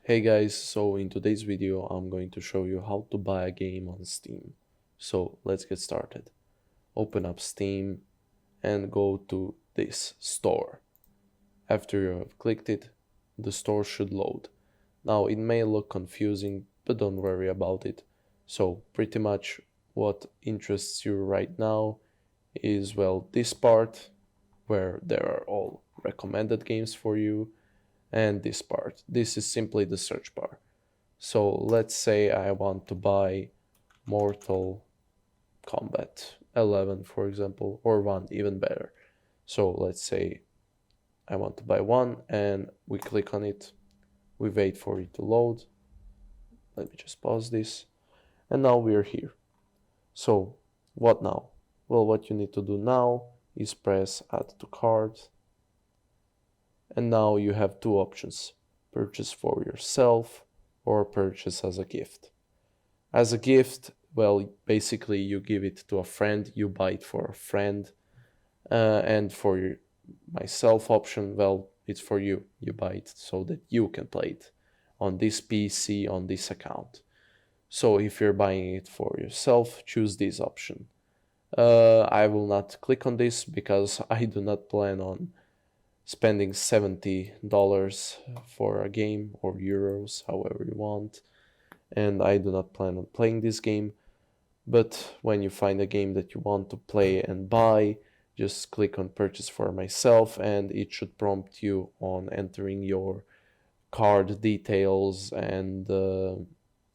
Hey guys, so in today's video I'm going to show you how to buy a game on Steam. So let's get started. Open up Steam and go to this store. After you have clicked it, the store should load. Now it may look confusing, but don't worry about it. So pretty much what interests you right now is, well, this part where there are all recommended games for you, and this part. This is simply the search bar. So let's say I want to buy Mortal Kombat 11, for example, or 1, even better. So let's say I want to buy 1 and we click on it. We wait for it to load. Let me just pause this. And now we're here. So what now? Well, what you need to do now is press add to cart. And now you have two options: purchase for yourself or purchase as a gift. As a gift, well, basically you give it to a friend, you buy it for a friend. And for myself option, well, it's for you. You buy it so that you can play it on this PC, on this account. So if you're buying it for yourself, choose this option. I will not click on this because I do not plan on spending $70 for a game, or euros, however you want, and I do not plan on playing this game. But when you find a game that you want to play and buy, just click on purchase for myself and it should prompt you on entering your card details and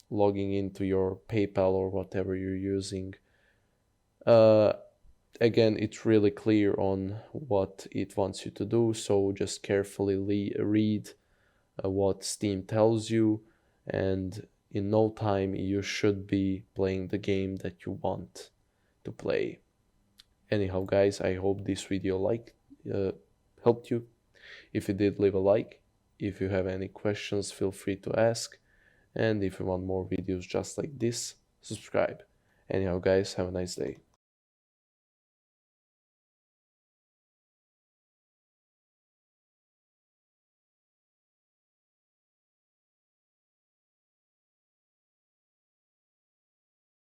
logging into your PayPal or whatever you're using. Again, it's really clear on what it wants you to do, so just carefully read what Steam tells you, and in no time you should be playing the game that you want to play. Anyhow guys, I hope this video helped you. If it did, leave a like. If you have any questions, feel free to ask, and if you want more videos just like this, subscribe. Anyhow guys, have a nice day.